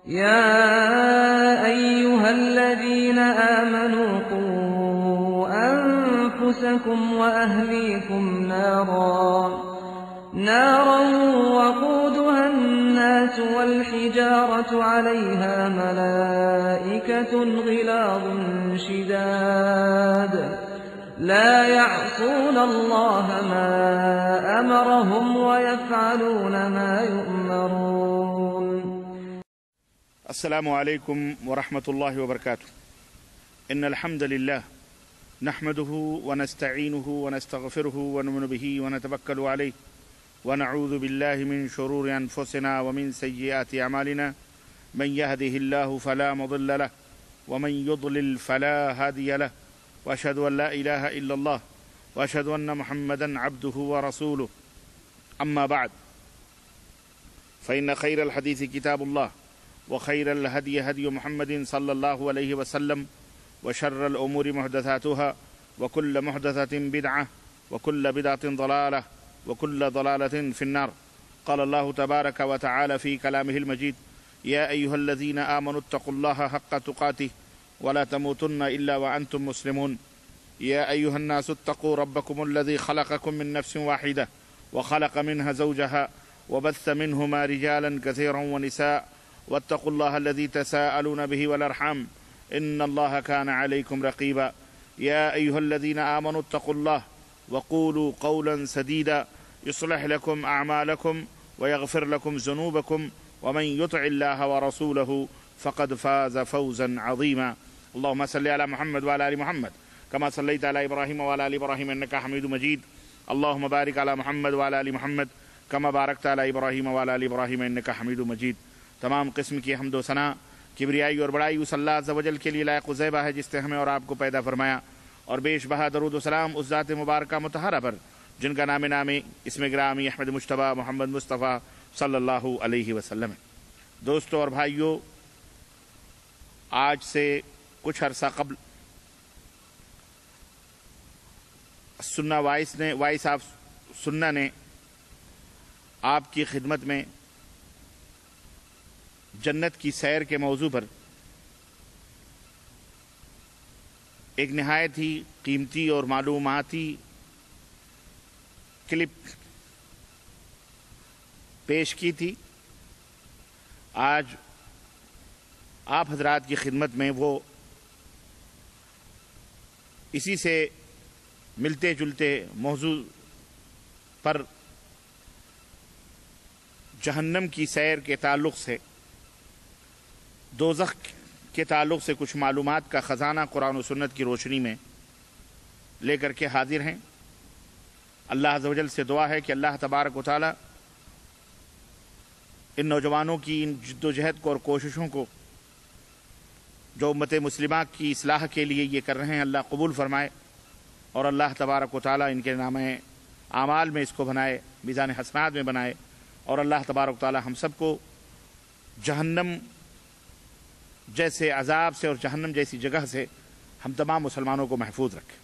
يا أيها الذين آمنوا قوا أنفسكم وأهليكم نارا وقودها الناس والحجارة عليها ملائكة غلاظ شداد لا يعصون الله ما أمرهم ويفعلون ما يؤمرون. السلام عليكم ورحمة الله وبركاته. إن الحمد لله نحمده ونستعينه ونستغفره ونؤمن به ونتوكل عليه ونعوذ بالله من شرور أنفسنا ومن سيئات أعمالنا من يهده الله فلا مضل له ومن يضلل فلا هادي له وأشهد أن لا إله إلا الله وأشهد أن محمدا عبده ورسوله. أما بعد، فإن خير الحديث كتاب الله وخير الهدي هدي محمد صلى الله عليه وسلم وشر الأمور محدثاتها وكل محدثة بدعة وكل بدعة ضلالة وكل ضلالة في النار. قال الله تبارك وتعالى في كلامه المجيد: يا أيها الذين آمنوا اتقوا الله حق تقاته ولا تموتن إلا وأنتم مسلمون. يا أيها الناس اتقوا ربكم الذي خلقكم من نفس واحدة وخلق منها زوجها وبث منهما رجالا كثيرا ونساء واتقوا الله الذي تساءلون به والأرحام إن الله كان عليكم رقيبا. يا أيها الذين آمنوا اتقوا الله وقولوا قولا سديدا يصلح لكم أعمالكم ويغفر لكم ذنوبكم ومن يطع الله ورسوله فقد فاز فوزا عظيما. اللهم صل على محمد وعلى آل محمد كما صليت على إبراهيم وعلى آل إبراهيم إنك حميد مجيد. اللهم بارك على محمد وعلى آل محمد كما باركت على إبراهيم وعلى آل إبراهيم إنك حميد مجيد. تمام قسم کی حمد و ثنا، کبریائی اور بڑائی اس اللہ عز و جل کے لیے لائق و زیبہ ہے جس نے ہمیں اور آپ کو پیدا فرمایا، اور بیش بہا درود و سلام اس ذات مبارکہ مطہرہ پر جن کا نام نامی اسم گرامی احمد مجتبیٰ محمد مصطفیٰ صلی اللہ علیہ وسلم ہے۔ دوستو اور بھائیو، آج سے کچھ عرصہ قبل سنہ وائس آف سنہ نے آپ کی خدمت میں جنت کی سیر کے موضوع پر ایک نہایت ہی قیمتی اور معلوماتی کلپ پیش کی تھی۔ آج آپ حضرات کی خدمت میں وہ اسی سے ملتے جلتے موضوع پر جہنم کی سیر کے تعلق سے، دوزخ کے تعلق سے کچھ معلومات کا خزانہ قرآن و سنت کی روشنی میں لے کر کے حاضر ہیں۔ اللہ عز و جل سے دعا ہے کہ اللہ تبارک و تعالی ان نوجوانوں کی ان جد و جہد کو اور کوششوں کو جو امت مسلمہ کی اصلاح کے لیے یہ کر رہے ہیں، اللہ قبول فرمائے، اور اللہ تبارک و تعالی ان کے نام اعمال میں اس کو بنائے، میزان حسنات میں بنائے، اور اللہ تبارک و تعالی ہم سب کو جہنم جیسے عذاب سے اور جہنم جیسی جگہ سے ہم تمام مسلمانوں کو محفوظ رکھے،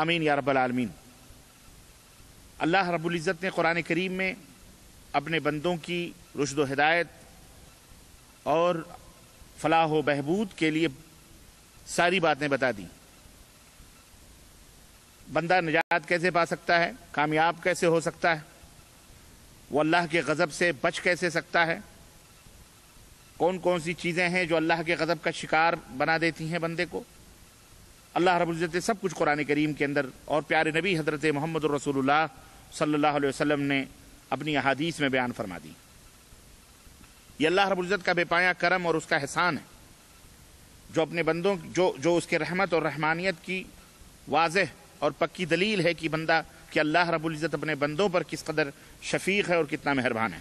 آمین یا رب العالمین۔ اللہ رب العزت نے قرآن کریم میں اپنے بندوں کی رشد و ہدایت اور فلاح و بہبود کے لیے ساری باتیں بتا دیں۔ بندہ نجات کیسے پا سکتا ہے، کامیاب کیسے ہو سکتا ہے، وہ اللہ کے غضب سے بچ کیسے سکتا ہے، کون کون سی چیزیں ہیں جو اللہ کے غضب کا شکار بنا دیتی ہیں بندے کو۔ اللہ رب العزت نے سب کچھ قرآن کریم کے اندر اور پیارے نبی حضرت محمد رسول اللہ صلی اللہ علیہ وسلم نے اپنی احادیث میں بیان فرما دی۔ یہ اللہ رب العزت کا بے پایا کرم اور اس کا احسان ہے جو اپنے بندوں جو اس کے رحمت اور رحمانیت کی واضح اور پکی دلیل ہے کہ بندہ کہ اللہ رب العزت اپنے بندوں پر کس قدر شفیق ہے اور کتنا مہربان ہے۔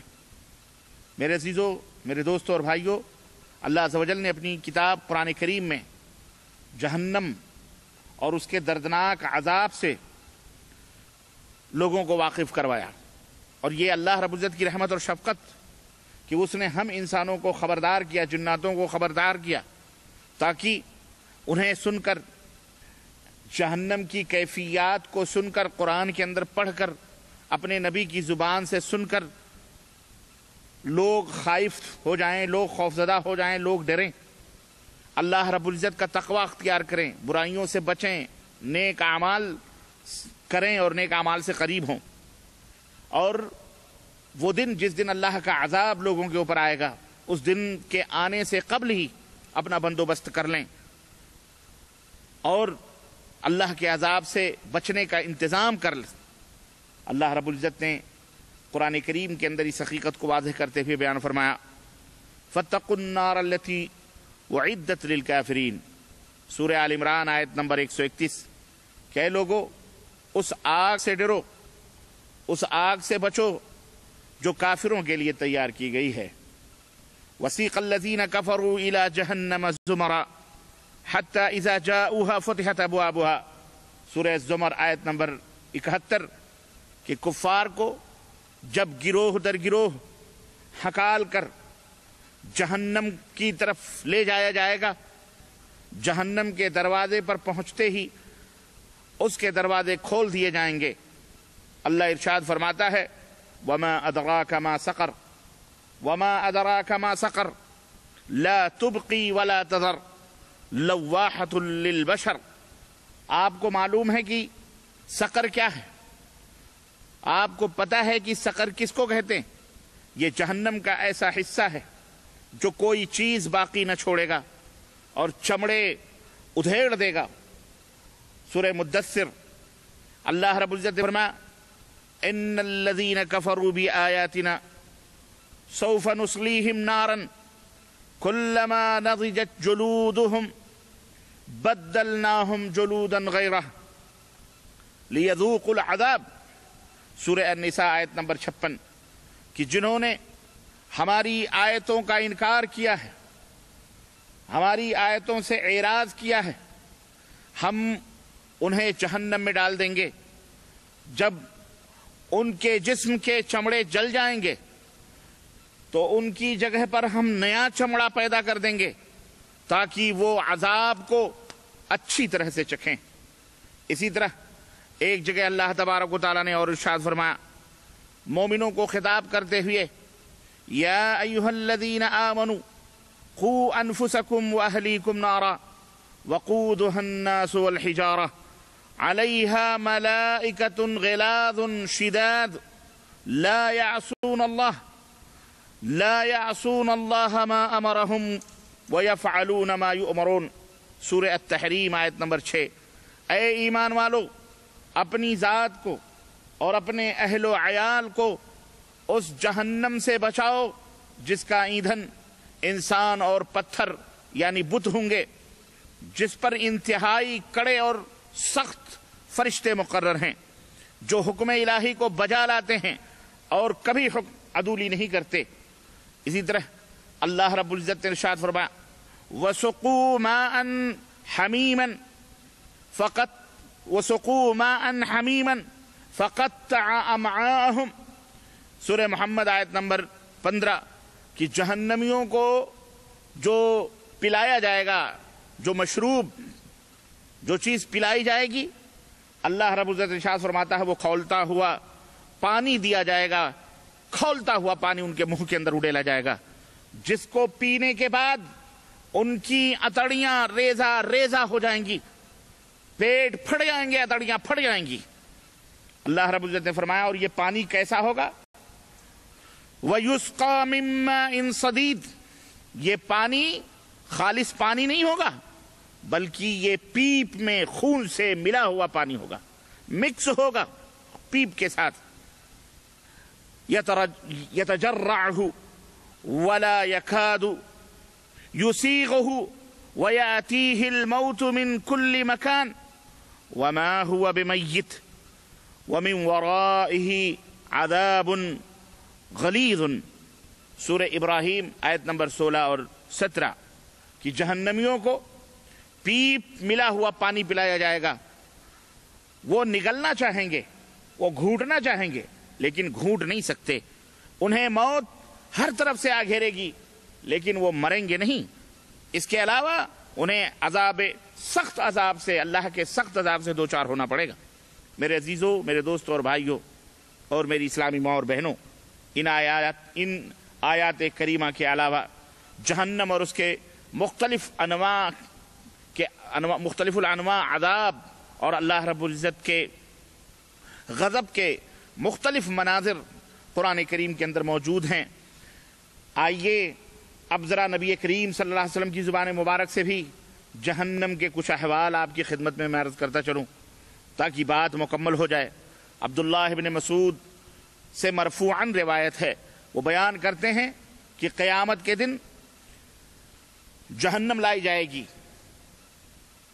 میرے عزیزو، میرے دوستوں اور بھائیوں، اللہ عز و جل نے اپنی کتاب قرآن کریم میں جہنم اور اس کے دردناک عذاب سے لوگوں کو واقف کروایا، اور یہ اللہ رب العزت کی رحمت اور شفقت کہ اس نے ہم انسانوں کو خبردار کیا، جناتوں کو خبردار کیا، تاکہ انہیں سن کر جہنم کی کیفیات کو سن کر، قرآن کے اندر پڑھ کر، اپنے نبی کی زبان سے سن کر لوگ خائف ہو جائیں، لوگ خوفزدہ ہو جائیں، لوگ ڈریں، اللہ رب العزت کا تقوی اختیار کریں، برائیوں سے بچیں، نیک اعمال کریں اور نیک اعمال سے قریب ہوں۔ اور وہ دن جس دن اللہ کا عذاب لوگوں کے اوپر آئے گا، اس دن کے آنے سے قبل ہی اپنا بندوبست کر لیں اور اللہ کے عذاب سے بچنے کا انتظام کر لیں۔ اللہ رب العزت نے قرآن کریم کے اندر اس حقیقت کو واضح کرتے ہوئے بیان فرمایا، فَاتَّقُوا النَّارَ الَّتِي وَعِدَّتْ لِلْكَافِرِينَ، سورہ آل عمران آیت نمبر 131، کہ اے لوگو اس آگ سے ڈرو، اس آگ سے بچو جو کافروں کے لیے تیار کی گئی ہے۔ وَسِيقَ الَّذِينَ كَفَرُوا إِلَى جَهَنَّمَ زُمَرًا حَتَّى إِذَا جَاءُوهَا فُتِحَتْ أَبْوَابُهَا، سورہ زمر آیت نمبر 71، کہ کفار کو جب گروہ در گروہ ہکال کر جہنم کی طرف لے جایا جائے گا، جہنم کے دروازے پر پہنچتے ہی اس کے دروازے کھول دیے جائیں گے۔ اللہ ارشاد فرماتا ہے، وَمَا أَدْرَاكَ مَا سَقَرْ وَمَا أَدْرَاكَ مَا سَقَرْ لَا تُبْقِي وَلَا تَذَرْ لَوَّاحَةٌ لِلْبَشَرِ، آپ کو معلوم ہے کہ سقر کیا ہے؟ آپ کو پتہ ہے کہ سقر کس کو کہتے ہیں؟ یہ جہنم کا ایسا حصہ ہے جو کوئی چیز باقی نہ چھوڑے گا اور چمڑے ادھیڑ دے گا۔ سورہ مدثر اللہ رب العزت نے فرمایا، ان الذین کفروا بآیاتنا سوف نصلیہم نارا کلما نضجت جلودہم بدلناہم جلودا غیرہ لیذوقوا العذاب، سورہ النساء آیت نمبر 56، کہ جنہوں نے ہماری آیتوں کا انکار کیا ہے، ہماری آیتوں سے اعراض کیا ہے، ہم انہیں جہنم میں ڈال دیں گے۔ جب ان کے جسم کے چمڑے جل جائیں گے تو ان کی جگہ پر ہم نیا چمڑا پیدا کر دیں گے تاکہ وہ عذاب کو اچھی طرح سے چکھیں۔ اسی طرح ایک جگہ اللہ تبارک و تعالیٰ نے اور ارشاد فرمایا مومنوں کو خطاب کرتے ہوئے، یا ایھا الذین آمنوا قوا انفسکم واہلیکم نارا وقودھا الناس والحجارہ علیہا ملائکۃ غلاظ شداد لا یعصون اللہ ما امرہم ویفعلون ما یؤمرون، سورہ التحریم آیت نمبر 6۔ اے ایمان والو، اپنی ذات کو اور اپنے اہل و عیال کو اس جہنم سے بچاؤ جس کا ایندھن انسان اور پتھر یعنی بت ہوں گے، جس پر انتہائی کڑے اور سخت فرشتے مقرر ہیں جو حکم الہی کو بجا لاتے ہیں اور کبھی حکم عدولی نہیں کرتے۔ اسی طرح اللہ رب العزت نے ارشاد فرمایا، وَسُقُوا مَاءً حَمِيمًا فَقَطَّعَ أَمْعَاءَهُمْ، سورہ محمد آیت نمبر 15، کہ جہنمیوں کو جو پلایا جائے گا، جو مشروب، جو چیز پلائی جائے گی، اللہ رب العزت ارشاد فرماتا ہے وہ کھولتا ہوا پانی دیا جائے گا، کھولتا ہوا پانی ان کے منہ کے اندر اڈیلا جائے گا، جس کو پینے کے بعد ان کی اتڑیاں ریزہ ریزہ ہو جائیں گی، پیٹ پھٹ جائیں گے، اتڑیاں پھٹ جائیں گی۔ اللہ رب العزت نے فرمایا اور یہ پانی کیسا ہوگا؟ وَيُسْقَى مِن مَّاءٍ صَدِيدٍ، یہ پانی خالص پانی نہیں ہوگا بلکہ یہ پیپ میں خون سے ملا ہوا پانی ہوگا، مکس ہوگا پیپ کے ساتھ۔ يَتَجَرَّعُهُ وَلَا يَكَادُ يُسِيغُهُ وَيَأْتِيهِ الْمَوْتُ مِن كُلِّ مَكَانٍ وَمَا هُوَ بِمَيِّتٍ وَمِن وَرَائِهِ عَذَابٌ غَلِيظٌ، سورہ ابراہیم آیت نمبر 16 اور 17، کہ جہنمیوں کو پیپ ملا ہوا پانی پلایا جائے گا، وہ نگلنا چاہیں گے، وہ گھونٹنا چاہیں گے لیکن گھونٹ نہیں سکتے، انہیں موت ہر طرف سے آ گھیرے گی لیکن وہ مریں گے نہیں۔ اس کے علاوہ انہیں سخت عذاب سے، اللہ کے سخت عذاب سے دوچار ہونا پڑے گا۔ میرے عزیزوں، میرے دوستوں اور بھائیوں اور میری اسلامی ماں اور بہنوں، ان آیات کریمہ کے علاوہ جہنم اور اس کے مختلف الانواع عذاب اور اللہ رب العزت کے غضب کے مختلف مناظر قرآن کریم کے اندر موجود ہیں۔ آئیے اب ذرا نبی کریم صلی اللہ علیہ وسلم کی زبان مبارک سے بھی جہنم کے کچھ احوال آپ کی خدمت میں عرض کرتا چلوں تاکہ بات مکمل ہو جائے۔ عبداللہ ابن مسعود سے مرفوعاً روایت ہے، وہ بیان کرتے ہیں کہ قیامت کے دن جہنم لائی جائے گی،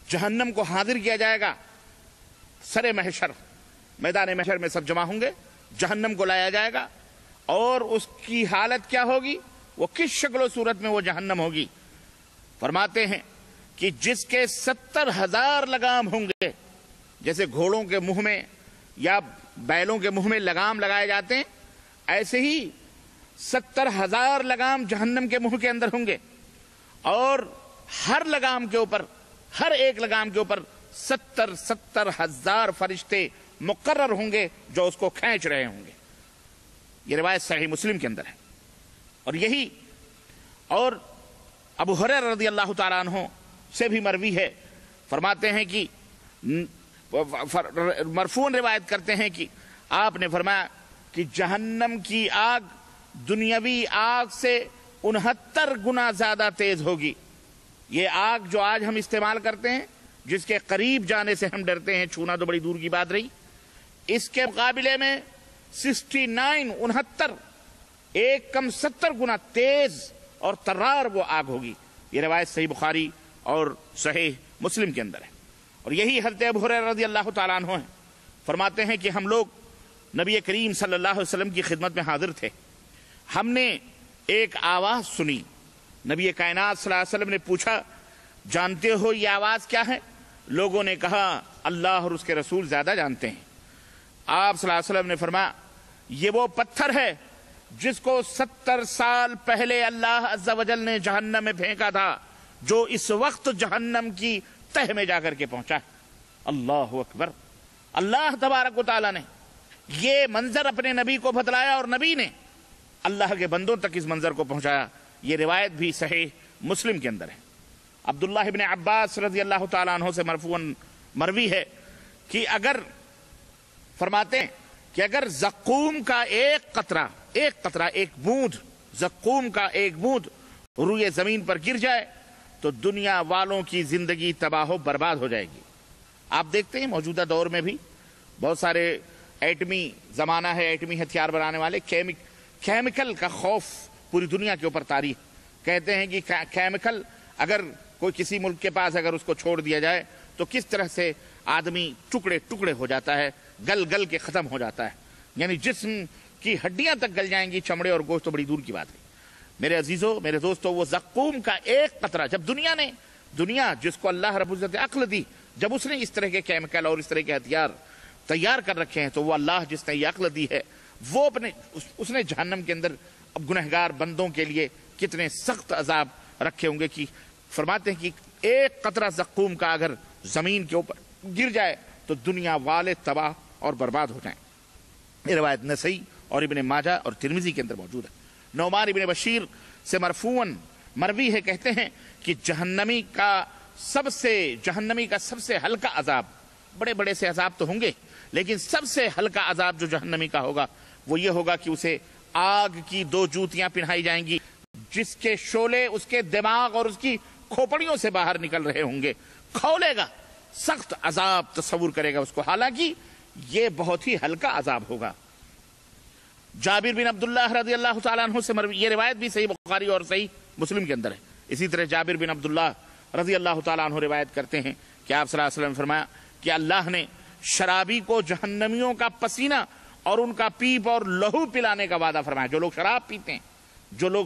جہنم کو حاضر کیا جائے گا، سر محشر میدان محشر میں سب جمع ہوں گے، جہنم کو لایا جائے گا، اور اس کی حالت کیا ہوگی، وہ کس شکل و صورت میں وہ جہنم ہوگی۔ فرماتے ہیں کہ جس کے 70,000 لگام ہوں گے، جیسے گھوڑوں کے منہ میں یا بیلوں کے منہ میں لگام لگائے جاتے ہیں، ایسے ہی 70,000 لگام جہنم کے منہ کے اندر ہوں گے، اور ہر لگام کے اوپر، ہر ایک لگام کے اوپر 70,000 فرشتے مقرر ہوں گے جو اس کو کھینچ رہے ہوں گے۔ یہ روایت صحیح مسلم کے اندر ہے، اور یہی اور ابو ہریرہ رضی اللہ تعالیٰ عنہ سے بھی مروی ہے، فرماتے ہیں کہ مرفوعاً روایت کرتے ہیں کہ آپ نے فرمایا کہ جہنم کی آگ دنیاوی آگ سے 69 گنا زیادہ تیز ہوگی۔ یہ آگ جو آج ہم استعمال کرتے ہیں، جس کے قریب جانے سے ہم ڈرتے ہیں، چھونا تو بڑی دور کی بات رہی، اس کے مقابلے میں 69 ایک کم 70 گنا تیز اور ترار وہ آگ ہوگی۔ یہ روایت صحیح بخاری اور صحیح مسلم کے اندر ہے، اور یہی حضرت ابو ہریرہ رضی اللہ تعالیٰ عنہ ہیں، فرماتے ہیں کہ ہم لوگ نبی کریم صلی اللہ علیہ وسلم کی خدمت میں حاضر تھے، ہم نے ایک آواز سنی، نبی کائنات صلی اللہ علیہ وسلم نے پوچھا جانتے ہو یہ آواز کیا ہے؟ لوگوں نے کہا اللہ اور اس کے رسول زیادہ جانتے ہیں۔ آپ صلی اللہ علیہ وسلم نے فرمایا یہ وہ پتھر ہے جس کو 70 سال پہلے اللہ عز و جل نے جہنم میں پھینکا تھا، جو اس وقت جہنم کی تہ میں جا کر کے پہنچا ہے۔ اللہ اکبر! اللہ تبارک و تعالیٰ نے یہ منظر اپنے نبی کو بتلایا، اور نبی نے اللہ کے بندوں تک اس منظر کو پہنچایا۔ یہ روایت بھی صحیح مسلم کے اندر ہے۔ عبداللہ ابن عباس رضی اللہ تعالیٰ عنہ سے مرفوعاً مروی ہے کہ فرماتے ہیں کہ اگر زقوم کا ایک قطرہ ایک بوند، زقوم کا ایک بوند روئے زمین پر گر جائے تو دنیا والوں کی زندگی تباہ و برباد ہو جائے گی۔ آپ دیکھتے ہیں موجودہ دور میں بھی بہت سارے ایٹمی زمانہ ہے، ایٹمی ہتھیار بنانے والے، کیمیکل کا خوف پوری دنیا کے اوپر طاری ہے۔ کہتے ہیں کہ کیمیکل اگر کوئی کسی ملک کے پاس اگر اس کو چھوڑ دیا جائے تو کس طرح سے آدمی ٹکڑے ٹکڑے ہو جاتا ہے، گل گل کے ختم ہو جاتا ہے، یعنی جسم کی ہڈیاں تک گل جائیں گی، چمڑے اور گوشت تو بڑی دور کی بات ہے۔ میرے عزیزو، میرے دوستو، وہ زقوم کا ایک قطرہ جب دنیا جس کو اللہ رب العزت عقل دی، جب اس نے اس طرح کے کیمیکل اور اس طرح کے ہتھیار تیار کر رکھے ہیں، تو وہ اللہ جس نے یہ عقل دی ہے، وہ اس نے جہنم کے اندر اب گنہگار بندوں کے لیے کتنے سخت عذاب رکھے ہوں گے کہ فرماتے ہیں کہ ایک قطرہ زقوم کا اگر زمین کے اوپر گر جائے تو دنیا والے تباہ اور برباد ہو جائیں۔ یہ روایت نسائی اور ابن ماجہ اور ترمذی کے اندر موجود ہے۔ نعمان ابن بشیر سے مرفوعاً مروی ہے، کہتے ہیں کہ جہنمی کا سب سے ہلکا عذاب، بڑے بڑے سے عذاب تو ہوں گے، لیکن سب سے ہلکا عذاب جو جہنمی کا ہوگا وہ یہ ہوگا کہ اسے آگ کی 2 جوتیاں پہنائی جائیں گی، جس کے شعلے اس کے دماغ اور اس کی کھوپڑیوں سے باہر نکل رہے ہوں گے، کھولے گا، سخت عذاب تصور کرے گا اس کو، حالانکہ یہ بہت ہی ہلکا عذاب ہوگا۔ جابر بن عبداللہ رضی اللہ تعالیٰ عنہ سے مروی، یہ روایت بھی صحیح بخاری اور صحیح مسلم کے اندر ہے۔ اسی طرح جابر بن عبداللہ رضی اللہ تعالیٰ عنہ روایت کرتے ہیں کہ آپ صلی اللہ علیہ وسلم نے فرمایا کہ اللہ نے شرابی کو جہنمیوں کا پسینہ اور ان کا پیپ اور لہو پلانے کا وعدہ فرمایا۔ جو لوگ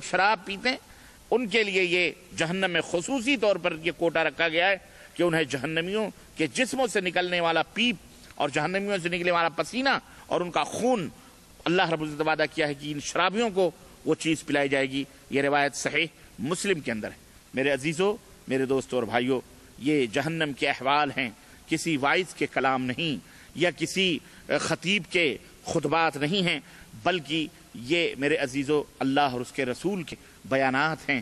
شراب پیتے ہیں ان کے لیے یہ جہنم میں خصوصی طور پر یہ کوٹا رکھا گیا ہے کہ انہیں جہنمیوں کے جسموں سے نکلنے والا پیپ اور جہنمیوں سے نکلنے والا پسینہ اور ان کا خون، اللہ رب العزت وعدہ کیا ہے کہ ان شرابیوں کو وہ چیز پلائی جائے گی۔ یہ روایت صحیح مسلم کے اندر ہے۔ میرے عزیزو، میرے دوستو اور بھائیو، یہ جہنم کے احوال ہیں، کسی وائز کے کلام نہیں یا کسی خطیب کے خطبات نہیں ہیں، بلکہ یہ میرے عزیزو اللہ اور اس کے رسول کے بیانات ہیں۔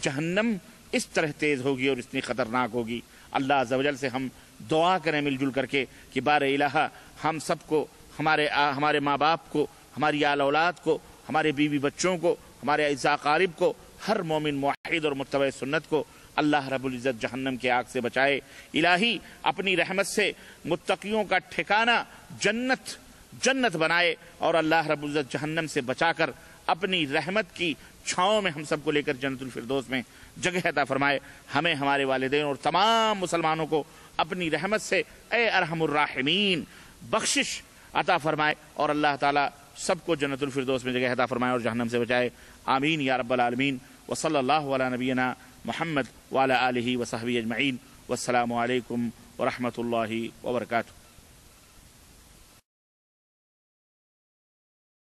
جہنم اس طرح تیز ہوگی اور اتنی خطرناک ہوگی۔ اللہ عز و جل سے ہم دعا کریں مل جل کر کے کہ بار الہ ہم سب کو، ہمارے ماں باپ کو، ہماری آل اولاد کو، ہمارے بیوی بچوں کو، ہمارے اعزاء اقارب کو، ہر مومن موحد اور متبع سنت کو اللہ رب العزت جہنم کے آگ سے بچائے۔ الہی اپنی رحمت سے متقیوں کا ٹھکانہ جنت بنائے، اور اللہ رب العزت جہنم سے بچا کر اپنی رحمت کی چھاؤں میں ہم سب کو لے کر جنت الفردوس میں جگہ عطا فرمائے۔ ہمیں، ہمارے والدین اور تمام مسلمانوں کو اپنی رحمت سے اے ارحم الراحمین بخشش عطا فرمائے، اور اللہ تعالیٰ سب کو جنت الفردوس میں جگہ عطا فرمائے اور جہنم سے بچائے۔ آمین یا رب العالمین۔ وصلی اللہ علی نبینا محمد وعلی آلہ وصحبہ اجمعین۔ والسلام علیکم ورحمۃ اللہ وبرکاتہ۔